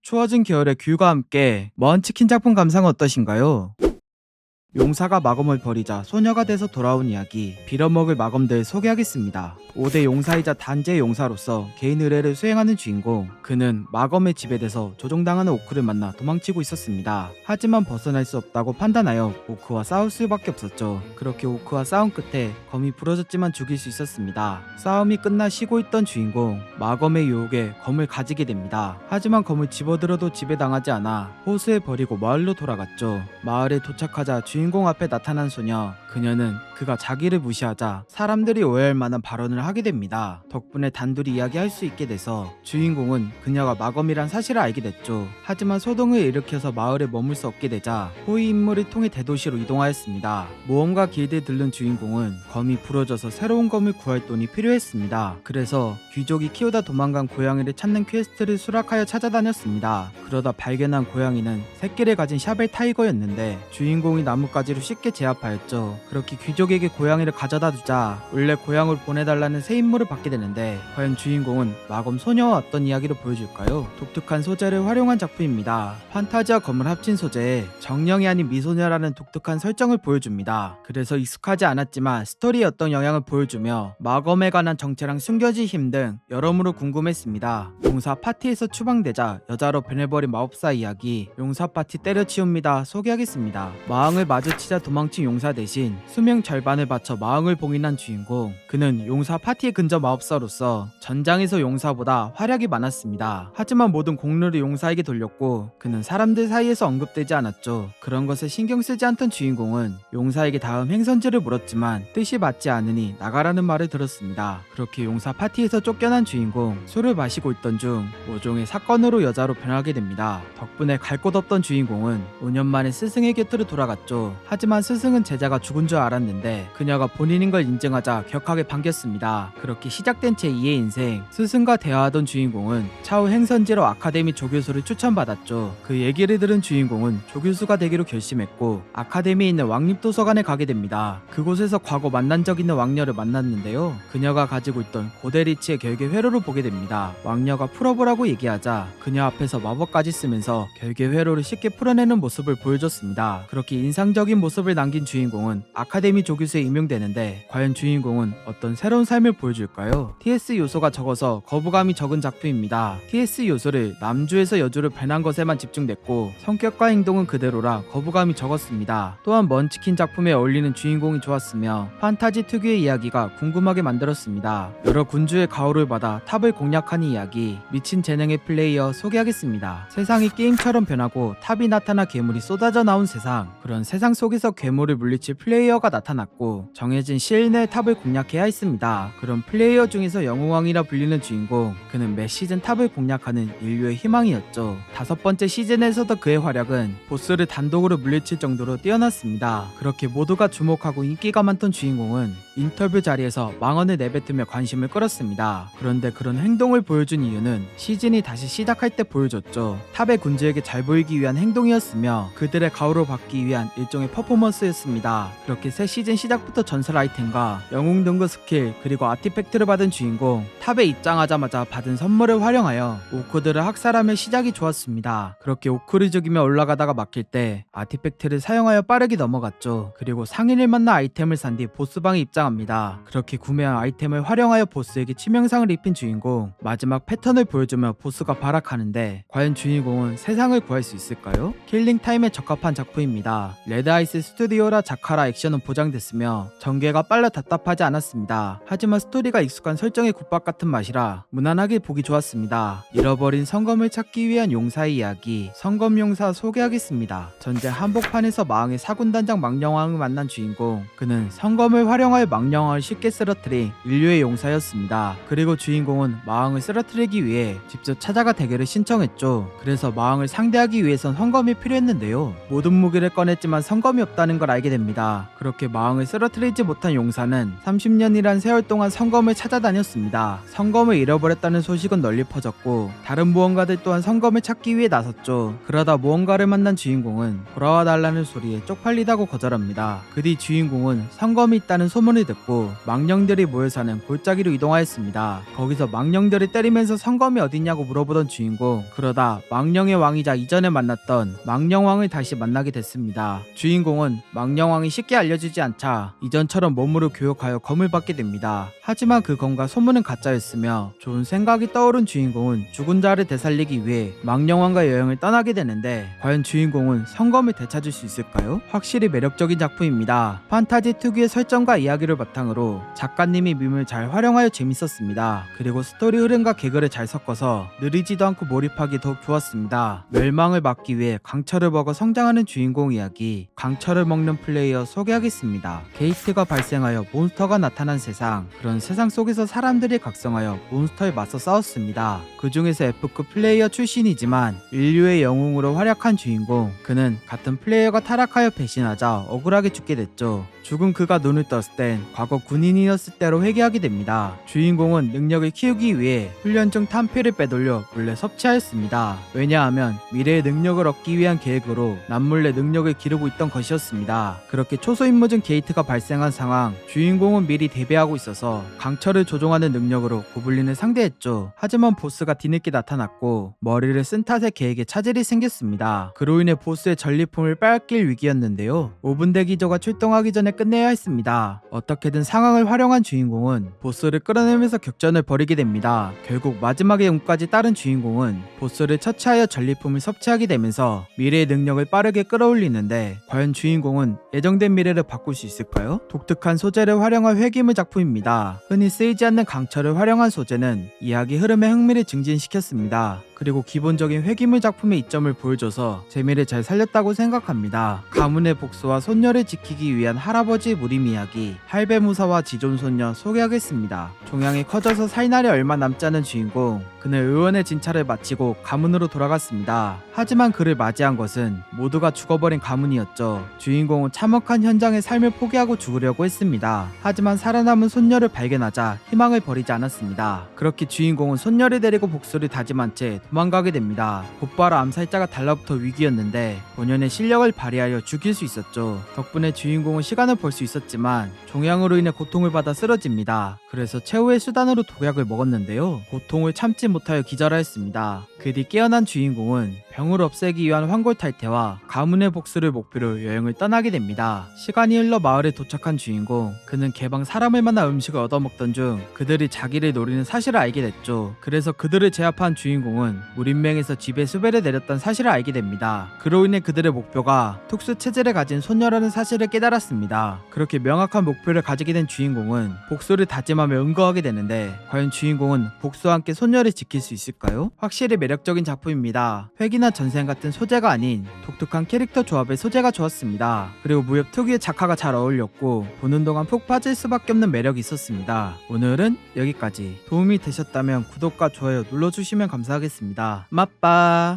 추워진 겨울의 귤과 함께 먼치킨 작품 감상은 어떠신가요? 용사가 마검을 버리자 소녀가 돼서 돌아온 이야기, 빌어먹을 마검들 소개하겠습니다. 5대 용사이자 단재 용사로서 개인 의뢰를 수행하는 주인공, 그는 마검에 지배돼서 조종당하는 오크를 만나 도망치고 있었습니다. 하지만 벗어날 수 없다고 판단하여 오크와 싸울 수밖에 없었죠. 그렇게 오크와 싸운 끝에 검이 부러졌지만 죽일 수 있었습니다. 싸움이 끝나 쉬고 있던 주인공, 마검의 유혹에 검을 가지게 됩니다. 하지만 검을 집어들어도 지배당하지 않아 호수에 버리고 마을로 돌아갔죠. 마을에 도착하자 주인공 앞에 나타난 소녀, 그녀는 그가 자기를 무시하자 사람들이 오해할 만한 발언을 하게 됩니다. 덕분에 단둘이 이야기할 수 있게 돼서 주인공은 그녀가 마검이란 사실을 알게 됐죠. 하지만 소동을 일으켜서 마을에 머물 수 없게 되자 호위 인물을 통해 대도시로 이동하였습니다. 모험가 길드에 들른 주인공은 검이 부러져서 새로운 검을 구할 돈이 필요했습니다. 그래서 귀족이 키우다 도망간 고양이를 찾는 퀘스트를 수락하여 찾아다녔습니다. 그러다 발견한 고양이는 새끼를 가진 샤벨 타이거였는데 주인공이 나뭇가지로 쉽게 제압하였죠. 그렇게 귀족에게 고양이를 가져다 두자 원래 고향으로 보내달라는 새 임무를 받게 되는데, 과연 주인공은 마검 소녀와 어떤 이야기를 보여줄까요? 독특한 소재를 활용한 작품입니다. 판타지와 검을 합친 소재에 정령이 아닌 미소녀라는 독특한 설정을 보여줍니다. 그래서 익숙하지 않았지만 스토리에 어떤 영향을 보여주며 마검에 관한 정체랑 숨겨진 힘 등 여러모로 궁금했습니다. 용사 파티에서 추방되자 여자로 변해버린 마법사 이야기, 용사 파티 때려치웁니다 소개하겠습니다. 마왕을 마주치자 도망친 용사 대신 수명 절반을 바쳐 마왕을 봉인한 주인공, 그는 용사 파티의 근저 마법사로서 전장에서 용사보다 활약이 많았습니다. 하지만 모든 공로를 용사에게 돌렸고 그는 사람들 사이에서 언급되지 않았죠. 그런 것에 신경 쓰지 않던 주인공은 용사에게 다음 행선지를 물었지만 뜻이 맞지 않으니 나가라는 말을 들었습니다. 그렇게 용사 파티에서 쫓겨난 주인공, 술을 마시고 있던 중 모종의 사건으로 여자로 변하게 됩니다. 덕분에 갈 곳 없던 주인공은 5년 만에 스승의 곁으로 돌아갔죠. 하지만 스승은 제자가 죽은 줄 알았는데 그녀가 본인인 걸 인증하자 격하게 반겼습니다. 그렇게 시작된 제2의 인생, 스승과 대화하던 주인공은 차후 행선지로 아카데미 조교수를 추천받았죠. 그 얘기를 들은 주인공은 조교수가 되기로 결심했고 아카데미에 있는 왕립도서관에 가게 됩니다. 그곳에서 과거 만난 적 있는 왕녀를 만났는데요, 그녀가 가지고 있던 고대리치의 결계 회로를 보게 됩니다. 왕녀가 풀어보라고 얘기하자 그녀 앞에서 마법까지 쓰면서 결계 회로를 쉽게 풀어내는 모습을 보여줬습니다. 그렇게 인상적인 모습을 남긴 주인공은 아카데미 조교수에 임명되는데, 과연 주인공은 어떤 새로운 삶을 보여줄까요? TS 요소가 적어서 거부감이 적은 작품입니다. TS 요소를 남주에서 여주로 변한 것에만 집중됐고 성격과 행동은 그대로라 거부감이 적었습니다. 또한 먼치킨 작품에 어울리는 주인공이 좋았으며 판타지 특유의 이야기가 궁금하게 만들었습니다. 여러 군주의 가호를 받아 탑을 공략하는 이야기, 미친 재능의 플레이어 소개하겠습니다. 세상이 게임처럼 변하고 탑이 나타나 괴물이 쏟아져 나온 세상, 그런 세상 속에서 괴물을 물리칠 플레이어가 나타났고 정해진 시일 내에 탑을 공략해야 했습니다. 그런 플레이어 중에서 영웅왕이라 불리는 주인공, 그는 매 시즌 탑을 공략하는 인류의 희망이었죠. 5번째 시즌에서도 그의 활약은 보스를 단독으로 물리칠 정도로 뛰어났습니다. 그렇게 모두가 주목하고 인기가 많던 주인공은 인터뷰 자리에서 망언을 내뱉으며 관심을 끌었습니다. 그런데 그런 행동을 보여준 이유는 시즌이 다시 시작할 때 보여줬죠. 탑의 군주에게 잘 보이기 위한 행동이었으며 그들의 가호로 받기 위한 일종의 퍼포먼스였습니다. 그렇게 새 시즌 시작부터 전설 아이템과 영웅 등급 스킬 그리고 아티팩트를 받은 주인공, 탑에 입장하자마자 받은 선물을 활용하여 오크들을 학살하며 시작이 좋았습니다. 그렇게 오크를 죽이며 올라가다가 막힐 때 아티팩트를 사용하여 빠르게 넘어갔죠. 그리고 상인을 만나 아이템을 산 뒤 보스방에 입장합니다. 그렇게 구매한 아이템을 활용하여 보스에게 치명상을 입힌 주인공, 마지막 패턴을 보여주며 보스가 발악하는데 과연 주인공은 세상을 구할 수 있을까요? 킬링타임에 적합한 작품입니다. 레드아이스 스튜디오라 자카라 액션은 보장됐으며 전개가 빨라 답답하지 않았습니다. 하지만 스토리가 익숙한 설정의 국밥 같은 맛이라 무난하게 보기 좋았습니다. 잃어버린 성검을 찾기 위한 용사의 이야기, 성검용사 소개하겠습니다. 전제 한복판에서 마왕의 사군단장 망령왕을 만난 주인공, 그는 성검을 활용하여 망령왕을 쉽게 쓰러뜨린 인류의 용사였습니다. 그리고 주인공은 마왕을 쓰러뜨리기 위해 직접 찾아가 대결을 신청했죠. 그래서 마왕을 상대하기 위해선 성검이 필요했는데요, 모든 무기를 꺼냈지만 성검이 없다는 걸 알게 됩니다. 그렇게 마왕을 쓰러뜨리지 못한 용사는 30년이란 세월 동안 성검을 찾아다녔습니다. 성검을 잃어버렸다는 소식은 널리 퍼졌고 다른 모험가들 또한 성검을 찾기 위해 나섰죠. 그러다 모험가를 만난 주인공은 돌아와 달라는 소리에 쪽팔리다고 거절합니다. 그 뒤 주인공은 성검이 있다는 소문을 듣고 망령들이 모여 사는 골짜기로 이동하였습니다. 거기서 망령들을 때리면서 성검이 어딨냐고 물어보던 주인공, 그러다 망령의 왕이자 이전에 만났던 망령왕을 다시 만나게 됐습니다. 주인공은 망령왕이 쉽게 알려주지 않자 이전처럼 몸으로 교육하여 검을 받게 됩니다. 하지만 그 검과 소문은 가짜였으며 좋은 생각이 떠오른 주인공은 죽은 자를 되살리기 위해 망령왕과 여행을 떠나게 되는데 과연 주인공은 성검을 되찾을 수 있을까요? 확실히 매력적인 작품입니다. 판타지 특유의 설정과 이야기를 바탕으로 작가님이 밈을 잘 활용하여 재밌었습니다. 그리고 스토리 흐름과 개그를 잘 섞어서 느리지도 않고 몰입하기 더욱 좋았습니다. 멸망을 막기 위해 강철을 먹어 성장하는 주인공 이야기, 강철을 먹는 플레이어 소개하겠습니다. 게이트가 발생하여 몬스터가 나타난 세상, 그런 세상 속에서 사람들이 각성하여 몬스터에 맞서 싸웠습니다. 그 중에서 F급 플레이어 출신이지만 인류의 영웅으로 활약한 주인공, 그는 같은 플레이어가 타락하여 배신하자 억울하게 죽게 됐죠. 죽은 그가 눈을 떴을 땐 과거 군인이었을 때로 회귀하게 됩니다. 주인공은 능력을 키우기 위해 훈련 중 탄피를 빼돌려 몰래 섭취하였습니다. 왜냐하면 미래의 능력을 얻기 위한 계획으로 남몰래 능력을 기르고 있던 것이었습니다. 그렇게 초소임무중 게이트가 발생한 상황, 주인공은 미리 대비하고 있어서 강철을 조종하는 능력으로 고블린을 상대했죠. 하지만 보스가 뒤늦게 나타났고 머리를 쓴 탓에 계획에 차질이 생겼습니다. 그로 인해 보스의 전리품을 빼앗길 위기였는데요. 5분 대기조가 출동하기 전에 끝내야 했습니다. 어떻게든 상황을 활용한 주인공은 보스를 끌어내면서 격전을 벌이게 됩니다. 결국 마지막의 운까지 따른 주인공은 보스를 처치하여 전리품을 섭취하게 되면서 미래의 능력을 빠르게 끌어올리는데 과연 주인공은 예정된 미래를 바꿀 수 있을까요? 독특한 소재를 활용한 회귀물 작품입니다. 흔히 쓰이지 않는 강철을 활용한 소재는 이야기 흐름의 흥미를 증진시켰습니다. 그리고 기본적인 회귀물 작품의 이점을 보여줘서 재미를 잘 살렸다고 생각합니다. 가문의 복수와 손녀를 지키기 위한 할아버지의 무림 이야기, 할배무사와 지존손녀 소개하겠습니다. 종양이 커져서 살 날이 얼마 남지 않은 주인공, 그는 의원의 진찰을 마치고 가문으로 돌아갔습니다. 하지만 그를 맞이한 것은 모두가 죽어버린 가문이었죠. 주인공은 참혹한 현장의 삶을 포기하고 죽으려고 했습니다. 하지만 살아남은 손녀를 발견하자 희망을 버리지 않았습니다. 그렇게 주인공은 손녀를 데리고 복수를 다짐한 채 도망가게 됩니다. 곧바로 암살자가 달라붙어 위기였는데 본연의 실력을 발휘하여 죽일 수 있었죠. 덕분에 주인공은 시간을 벌 수 있었지만 종양으로 인해 고통을 받아 쓰러집니다. 그래서 최후의 수단으로 독약을 먹었는데요. 고통을 참지 못하여 기절하였습니다. 그 뒤 깨어난 주인공은 병을 없애기 위한 황골 탈퇴와 가문의 복수를 목표로 여행을 떠나게 됩니다. 시간이 흘러 마을에 도착한 주인공, 그는 개방 사람을 만나 음식을 얻어먹던 중 그들이 자기를 노리는 사실을 알게 됐죠. 그래서 그들을 제압한 주인공은 무린맹에서 집에 수배를 내렸던 사실을 알게 됩니다. 그로 인해 그들의 목표가 특수 체질을 가진 소녀라는 사실을 깨달았습니다. 그렇게 명확한 목표를 가지게 된 주인공은 복수를 다짐하며 응거하게 되는데 과연 주인공은 복수와 함께 소녀를 지킬 수 있을까요? 확실히 매력적인 작품입니다. 회기나 전생 같은 소재가 아닌 독특한 캐릭터 조합의 소재가 좋았습니다. 그리고 무협 특유의 작화가 잘 어울렸고 보는 동안 푹 빠질 수밖에 없는 매력이 있었습니다. 오늘은 여기까지. 도움이 되셨다면 구독과 좋아요 눌러주시면 감사하겠습니다. 맛빠.